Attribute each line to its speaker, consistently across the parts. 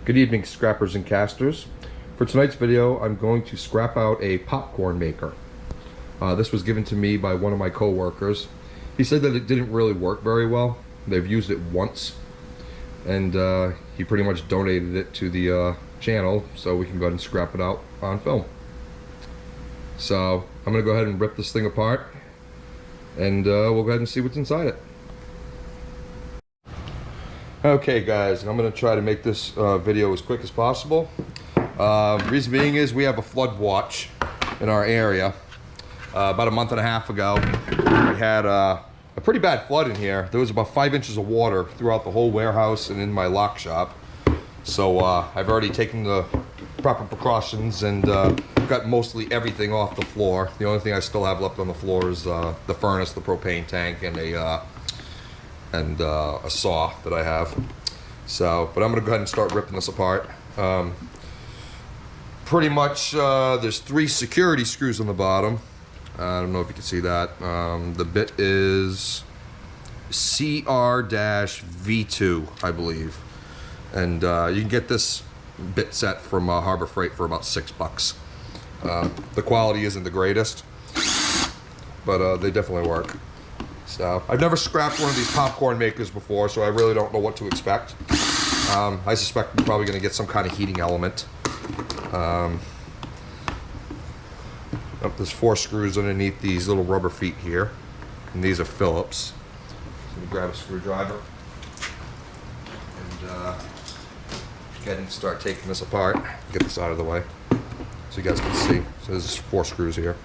Speaker 1: Good evening, scrappers and casters. For tonight's video, I'm going to scrap out a popcorn maker. This was given to me by one of my co-workers. He said that it didn't really work very well. They've used it once, and he pretty much donated it to the channel so we can go ahead and scrap it out on film. So I'm going to go ahead and rip this thing apart, and we'll go ahead and see what's inside it. Okay guys, I'm going to try to make this video as quick as possible. Reason being is we have a flood watch in our area. About a month and a half ago, we had a pretty bad flood in here. There was about 5 inches of water throughout the whole warehouse and in my lock shop. So I've already taken the proper precautions and got mostly everything off the floor. The only thing I still have left on the floor is the furnace, the propane tank, and a saw that I have. So, but I'm gonna go ahead and start ripping this apart. Pretty much, there's 3 security screws on the bottom. I don't know if you can see that. The bit is CR-V2, I believe. And you can get this bit set from Harbor Freight for about $6. The quality isn't the greatest, but they definitely work. So, I've never scrapped one of these popcorn makers before, so I really don't know what to expect. I suspect I'm probably going to get some kind of heating element. There's 4 screws underneath these little rubber feet here, and these are Phillips. So let me grab a screwdriver and go ahead and start taking this apart. Get this out of the way so you guys can see. So there's 4 screws here.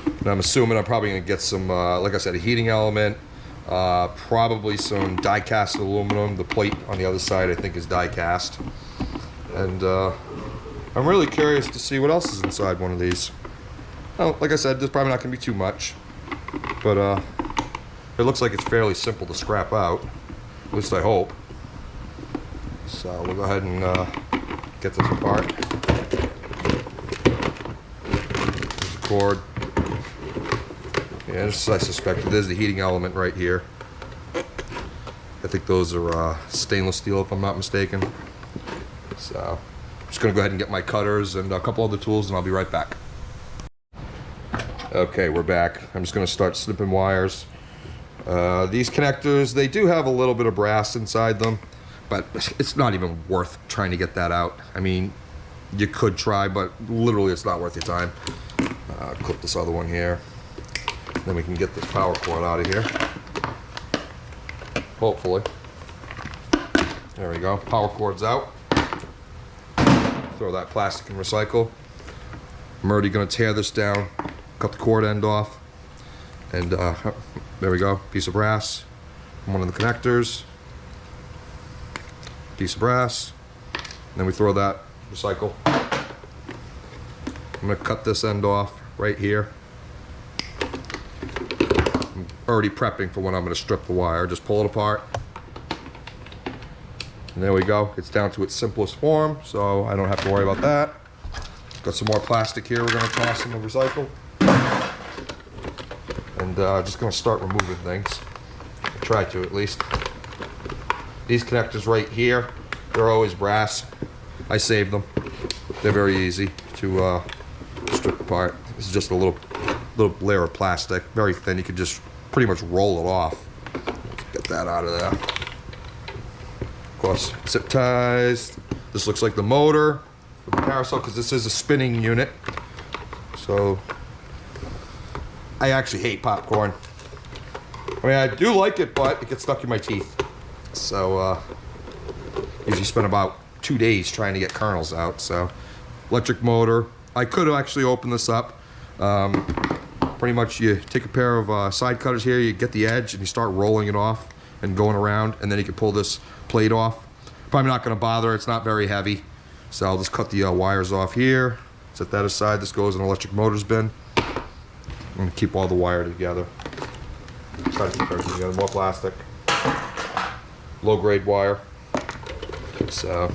Speaker 1: And I'm assuming I'm probably going to get some, like I said, a heating element, probably some die-cast aluminum. The plate on the other side I think is die-cast. And I'm really curious to see what else is inside one of these. Well, like I said, there's probably not going to be too much, but it looks like it's fairly simple to scrap out, at least I hope. So we'll go ahead and get this apart. There's the cord. Yeah, just as I suspected, there's the heating element right here. I think those are stainless steel if I'm not mistaken. So I'm just going to go ahead and get my cutters and a couple other tools, and I'll be right back. Okay, we're back. I'm just going to start snipping wires. These connectors, they do have a little bit of brass inside them, but it's not even worth trying to get that out. I mean, you could try, but literally it's not worth your time. Clip this other one here. Then we can get this power cord out of here. Hopefully. There we go. Power cord's out. Throw that plastic and recycle. I'm already going to tear this down. Cut the cord end off, and there we go, piece of brass, one of the connectors, piece of brass, and then we throw that, recycle. I'm going to cut this end off right here. I'm already prepping for when I'm going to strip the wire. Just pull it apart, and there we go. It's down to its simplest form, so I don't have to worry about that. Got some more plastic here we're going to toss in the recycle. And just going to start removing things. Try to, at least. These connectors right here, they're always brass. I save them. They're very easy to strip apart. This is just a little layer of plastic, very thin. You can just pretty much roll it off. Get that out of there. Of course, zip ties. This looks like the motor for the carousel because this is a spinning unit. So I actually hate popcorn. I mean, I do like it, but it gets stuck in my teeth. So, usually spend about 2 days trying to get kernels out. So, electric motor. I could actually open this up. Pretty much you take a pair of side cutters here, you get the edge, and you start rolling it off and going around, and then you can pull this plate off. Probably not going to bother, it's not very heavy. So I'll just cut the wires off here. Set that aside. This goes in an electric motors bin. I'm going to keep all the wire together. Try to keep everything together. More plastic. Low grade wire. So,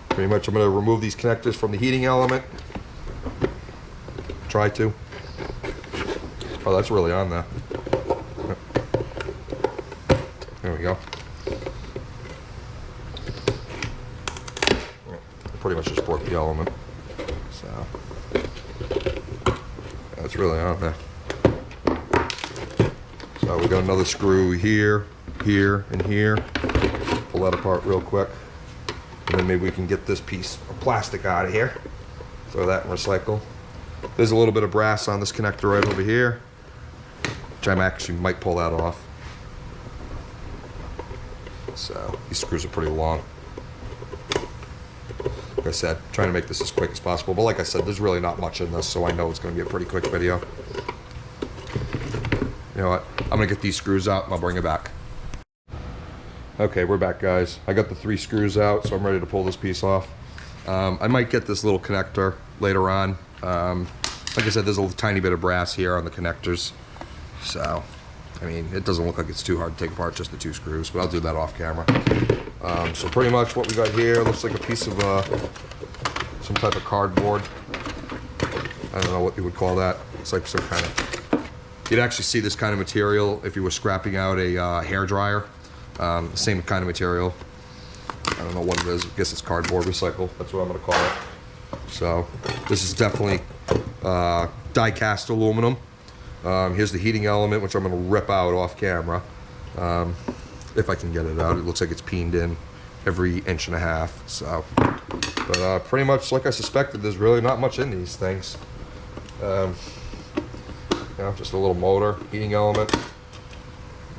Speaker 1: pretty much I'm going to remove these connectors from the heating element. Try to. Oh, that's really on there. There we go. pretty much just torque the element. So that's really on there. So we got another screw here, here, and here. Pull that apart real quick. And then maybe we can get this piece of plastic out of here. Throw that in recycle. There's a little bit of brass on this connector right over here, which I actually might pull that off. So these screws are pretty long. Like I said, trying to make this as quick as possible. But like I said, there's really not much in this, so I know it's going to be a pretty quick video. You know what? I'm going to get these screws out and I'll bring it back. Okay, we're back, guys. I got the 3 screws out, so I'm ready to pull this piece off. I might get this little connector later on. Like I said, there's a tiny bit of brass here on the connectors. So, I mean, it doesn't look like it's too hard to take apart, just the 2 screws, but I'll do that off camera. So pretty much what we got here looks like a piece of some type of cardboard. I don't know what you would call that. It's like some kind of... You'd actually see this kind of material if you were scrapping out a hair dryer. Same kind of material. I don't know what it is. I guess it's cardboard recycle. That's what I'm going to call it. So this is definitely die-cast aluminum. Here's the heating element, which I'm going to rip out off camera. If I can get it out. It looks like it's peened in every 1.5 inches. So, but pretty much like I suspected, there's really not much in these things. You know, just a little motor, heating element,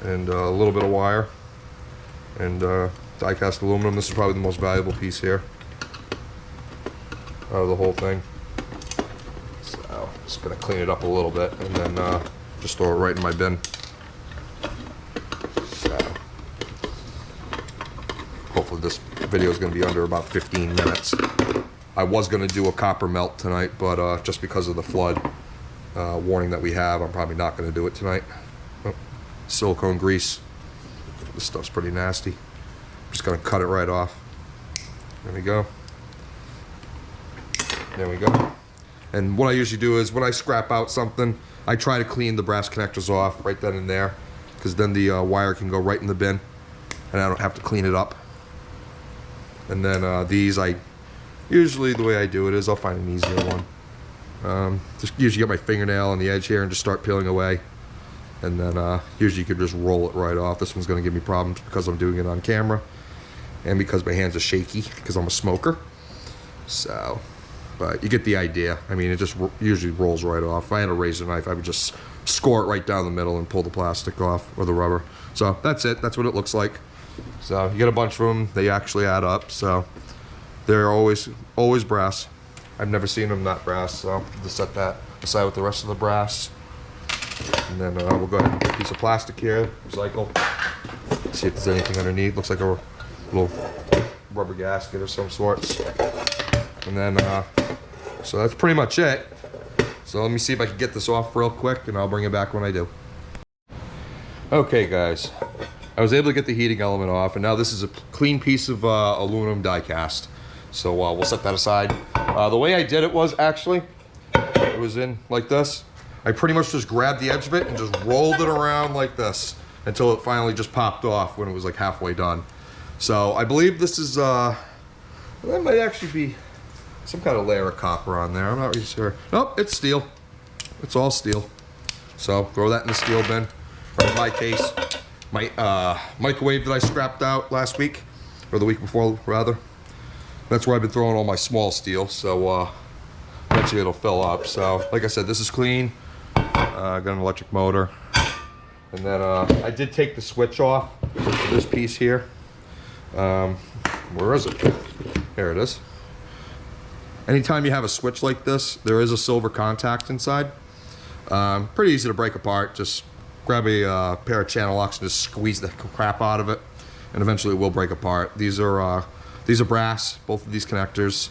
Speaker 1: and a little bit of wire, and die-cast aluminum. This is probably the most valuable piece here out of the whole thing. So, just gonna clean it up a little bit, and then just throw it right in my bin. So, hopefully this video is gonna be under about 15 minutes. I was gonna do a copper melt tonight, but just because of the flood warning that we have, I'm probably not gonna do it tonight. Oh, silicone grease. This stuff's pretty nasty. I'm just gonna cut it right off. There we go. There we go. And what I usually do is when I scrap out something, I try to clean the brass connectors off right then and there, because then the wire can go right in the bin and I don't have to clean it up. And then these, usually the way I do it is I'll find an easier one. Just usually get my fingernail on the edge here and just start peeling away. And then usually you could just roll it right off. This one's gonna give me problems because I'm doing it on camera and because my hands are shaky because I'm a smoker. So, but you get the idea. I mean, it just usually rolls right off. If I had a razor knife, I would just score it right down the middle and pull the plastic off, or the rubber. So that's it. That's what it looks like. So you get a bunch of them. They actually add up. So they're always brass. I've never seen them not brass. So I'll just set that aside with the rest of the brass. And then we'll go ahead and put a piece of plastic here, recycle. See if there's anything underneath. Looks like a little rubber gasket of some sorts. And then, so that's pretty much it. So let me see if I can get this off real quick, and I'll bring it back when I do. Okay, guys. I was able to get the heating element off, and now this is a clean piece of aluminum die cast. So we'll set that aside. The way I did it was actually, it was in like this. I pretty much just grabbed the edge of it and just rolled it around like this until it finally just popped off when it was like halfway done. So I believe this is, that might actually be some kind of layer of copper on there. I'm not really sure. Nope, it's steel. It's all steel. So throw that in the steel bin. Or in my case, my microwave that I scrapped out last week, or the week before rather. That's where I've been throwing all my small steel. So eventually it'll fill up. So like I said, this is clean. Got an electric motor. And then I did take the switch off this piece here. Where is it? Here it is. Anytime you have a switch like this, there is a silver contact inside. Pretty easy to break apart. Just grab a pair of channel locks and just squeeze the crap out of it, and eventually it will break apart. These are brass, both of these connectors,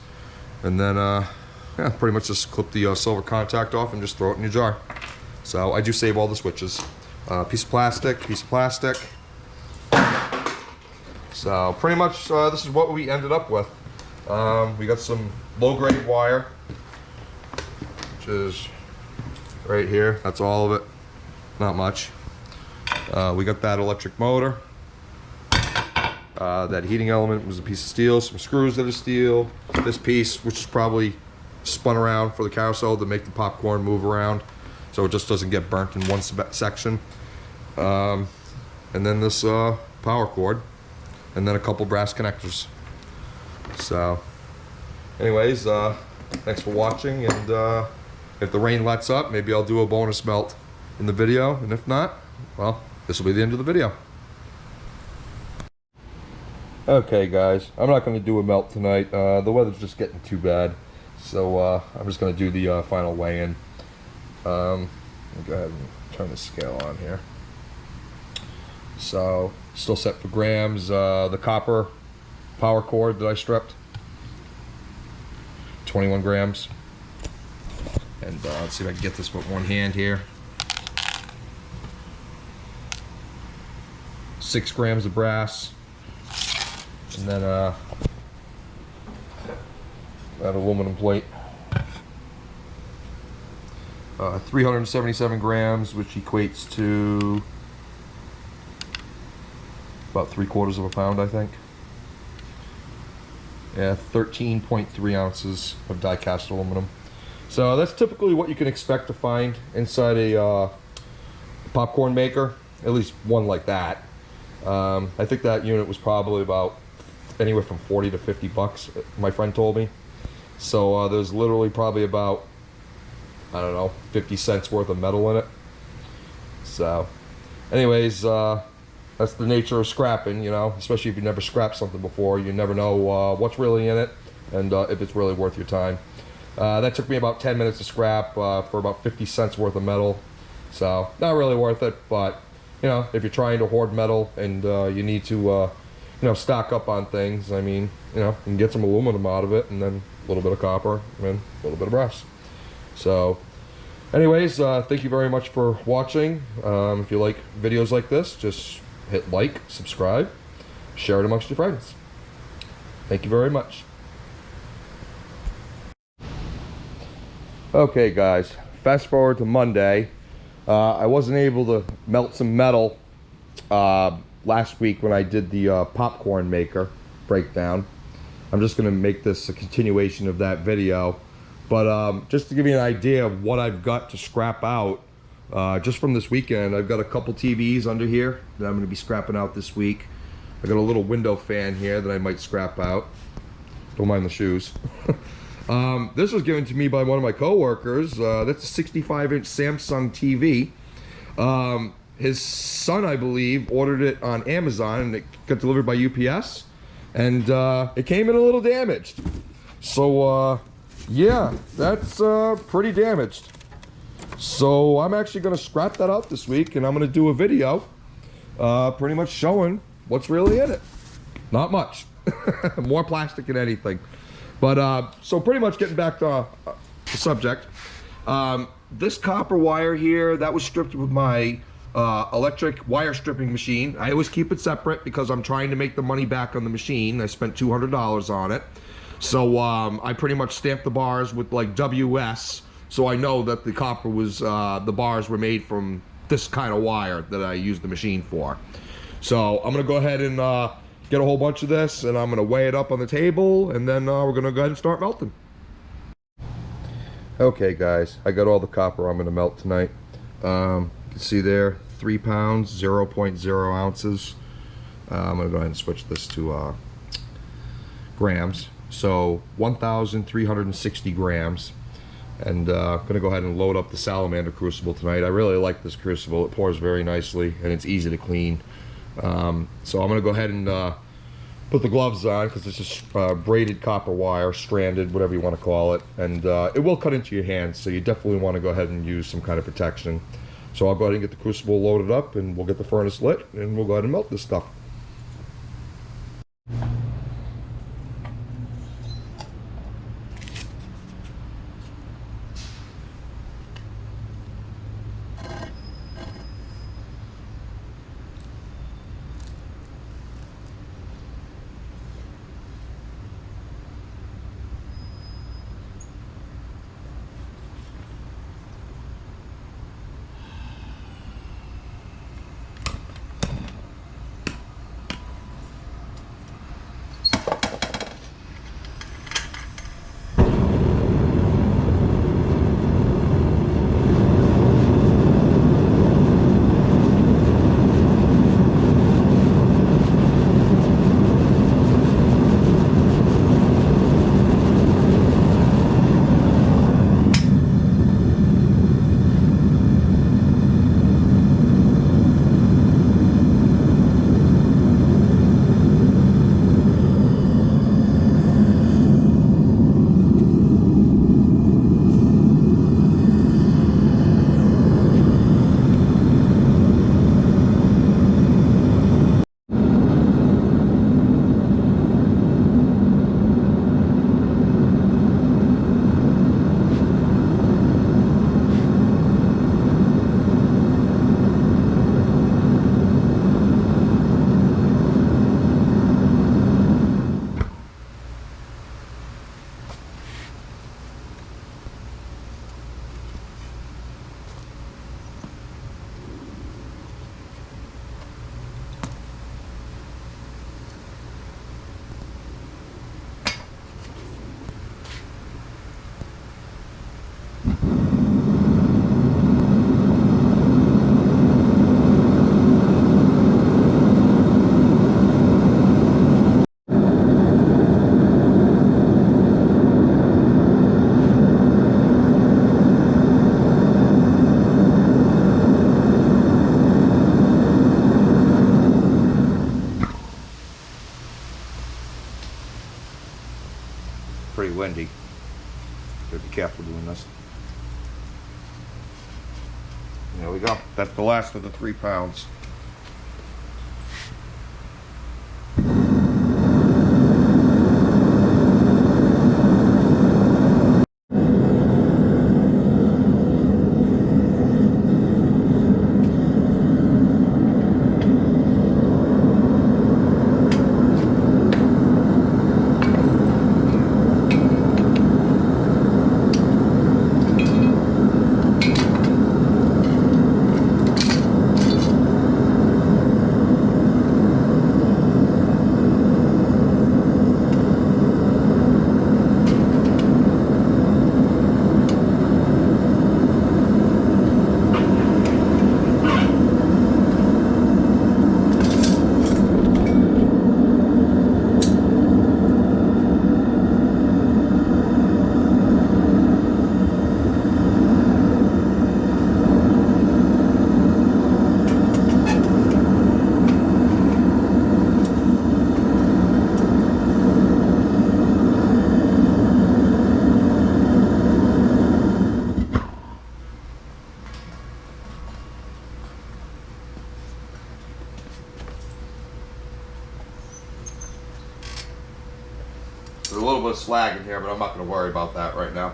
Speaker 1: and then yeah, pretty much just clip the silver contact off and just throw it in your jar. So I do save all the switches. Piece of plastic. So pretty much this is what we ended up with. We got some low-grade wire, which is right here. That's all of it. Not much. We got that electric motor. That heating element was a piece of steel, some screws that are steel. This piece, which is probably spun around for the carousel to make the popcorn move around, so it just doesn't get burnt in one section. And then this power cord, and then a couple brass connectors. So, anyways, thanks for watching, and if the rain lets up, maybe I'll do a bonus melt in the video, and if not, well, this will be the end of the video. Okay guys, I'm not going to do a melt tonight. The weather's just getting too bad, so I'm just going to do the final weigh-in. Let me go ahead and turn the scale on here. So, still set for grams. The copper power cord that I stripped, 21 grams. And let's see if I can get this with one hand here. 6 grams of brass. And then that aluminum plate. 377 grams, which equates to about 3/4 of a pound, I think. Yeah, 13.3 ounces of die-cast aluminum. So that's typically what you can expect to find inside a popcorn maker, at least one like that. I think that unit was probably about anywhere from 40 to 50 bucks, my friend told me. So there's literally probably about, I don't know, 50 cents worth of metal in it. So anyways, that's the nature of scrapping, you know, especially if you never scrapped something before. You never know what's really in it and if it's really worth your time. That took me about 10 minutes to scrap for about 50 cents worth of metal. So not really worth it, but you know, if you're trying to hoard metal and you need to you know, stock up on things, I mean, you know, you can get some aluminum out of it, and then a little bit of copper and a little bit of brass. So anyways, thank you very much for watching. If you like videos like this, just hit like, subscribe, share it amongst your friends. Thank you very much. Okay guys, fast forward to Monday. I wasn't able to melt some metal last week when I did the popcorn maker breakdown. I'm just going to make this a continuation of that video, but just to give you an idea of what I've got to scrap out just from this weekend. I've got a couple TVs under here that I'm going to be scrapping out this week. I got a little window fan here that I might scrap out. Don't mind the shoes. This was given to me by one of my coworkers. That's a 65-inch Samsung TV. His son, I believe, ordered it on Amazon, and it got delivered by UPS, and it came in a little damaged. So yeah, that's pretty damaged. So I'm actually going to scrap that out this week, and I'm going to do a video pretty much showing what's really in it. Not much. More plastic than anything. But so pretty much getting back to the subject. This copper wire here, that was stripped with my electric wire stripping machine. I always keep it separate because I'm trying to make the money back on the machine. I spent $200 on it. So I pretty much stamped the bars with like WS, so I know that the copper was, the bars were made from this kind of wire that I used the machine for. So I'm gonna go ahead and get a whole bunch of this, and I'm gonna weigh it up on the table, and then we're gonna go ahead and start melting. Okay guys, I got all the copper I'm gonna melt tonight. You can see there, 3 pounds, 0.0 ounces. I'm gonna go ahead and switch this to grams. So 1,360 grams. And I'm gonna go ahead and load up the salamander crucible tonight. I really like this crucible. It pours very nicely and it's easy to clean. So I'm gonna go ahead and put the gloves on because it's just braided copper wire, stranded, whatever you want to call it. And it will cut into your hands, so you definitely want to go ahead and use some kind of protection. So I'll go ahead and get the crucible loaded up, and we'll get the furnace lit, and we'll go ahead and melt this stuff. Pretty windy. Gotta be careful doing this. There we go. That's the last of the 3 pounds. There's a little bit of slag in here, but I'm not going to worry about that right now.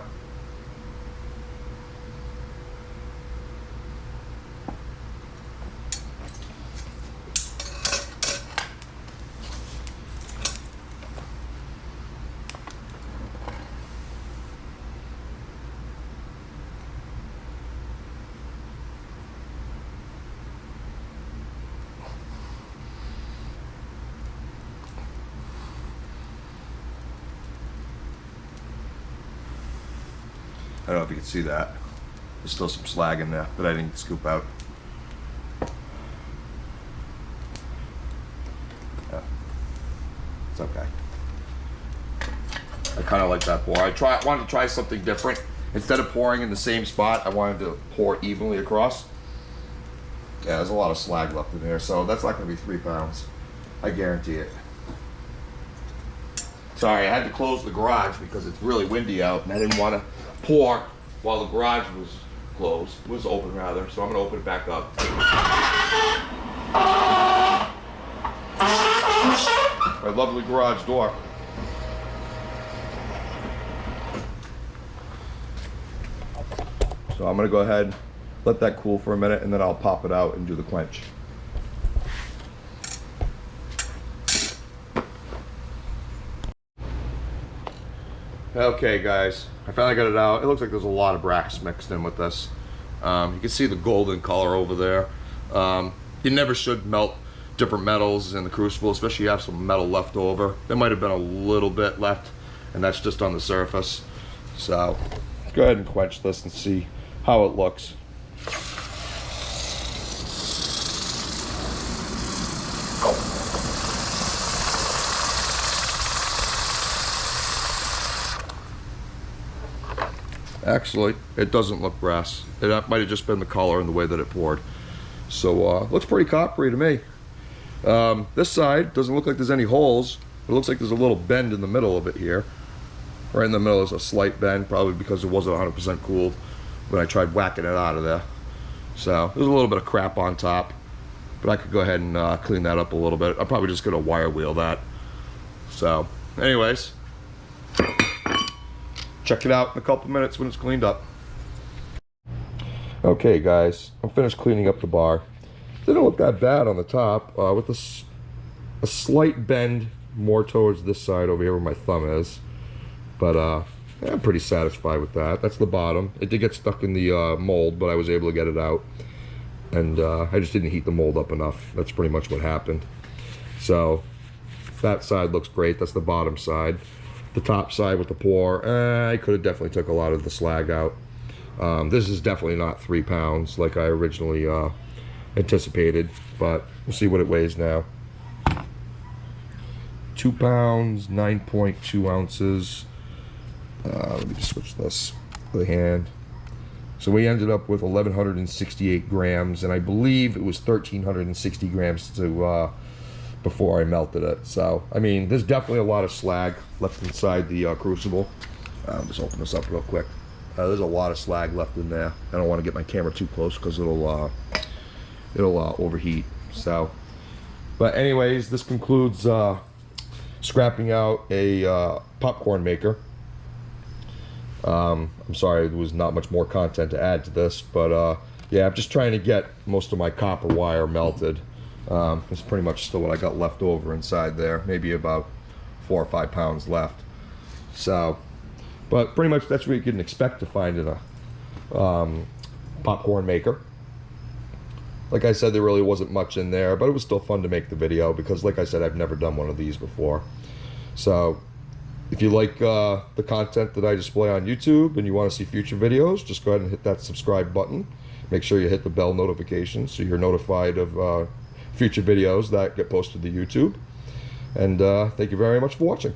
Speaker 1: I don't know if you can see that. There's still some slag in there that I didn't scoop out. Yeah. It's okay. I kind of like that pour. I wanted to try something different. Instead of pouring in the same spot, I wanted to pour evenly across. Yeah, there's a lot of slag left in there, so that's not going to be 3 pounds. I guarantee it. Sorry, I had to close the garage because it's really windy out, and I didn't want to pour while the garage was open rather, so I'm gonna open it back up. My lovely garage door. So I'm gonna go ahead, let that cool for a minute, and then I'll pop it out and do the quench. Okay guys, I finally got it out. It looks like there's a lot of brass mixed in with this. You can see the golden color over there. You never should melt different metals in the crucible, especially if you have some metal left over. There might have been a little bit left, and that's just on the surface. So let's go ahead and quench this and see how it looks. Actually, it doesn't look brass. It might have just been the color and the way that it poured. So, looks pretty coppery to me. This side doesn't look like there's any holes. It looks like there's a little bend in the middle of it here. Right in the middle is a slight bend, probably because it wasn't 100% cooled when I tried whacking it out of there. So, there's a little bit of crap on top. But I could go ahead and clean that up a little bit. I'm probably just going to wire wheel that. So, anyways. Check it out in a couple minutes when it's cleaned up. Okay guys, I'm finished cleaning up the bar. Didn't look that bad on the top, with a slight bend more towards this side over here where my thumb is. But yeah, I'm pretty satisfied with that. That's the bottom. It did get stuck in the mold, but I was able to get it out. And I just didn't heat the mold up enough. That's pretty much what happened. So that side looks great. That's the bottom side. The top side with the pour, I could have definitely took a lot of the slag out. This is definitely not 3 pounds like I originally anticipated, but we'll see what it weighs now. 2 pounds, 9.2 ounces. Let me just switch this to the hand. So we ended up with 1,168 grams, and I believe it was 1,360 grams to before I melted it. So, I mean, there's definitely a lot of slag left inside the crucible. Just open this up real quick. There's a lot of slag left in there. I don't want to get my camera too close because it'll overheat. So, but anyways, this concludes scrapping out a popcorn maker. I'm sorry there was not much more content to add to this, but yeah, I'm just trying to get most of my copper wire melted. It's pretty much still what I got left over inside there, maybe about 4 or 5 pounds left. So, but pretty much that's what you can expect to find in a popcorn maker. Like I said, there really wasn't much in there, but it was still fun to make the video because, like I said, I've never done one of these before. So, if you like the content that I display on YouTube and you want to see future videos, just go ahead and hit that subscribe button. Make sure you hit the bell notification so you're notified of future videos that get posted to YouTube. And thank you very much for watching.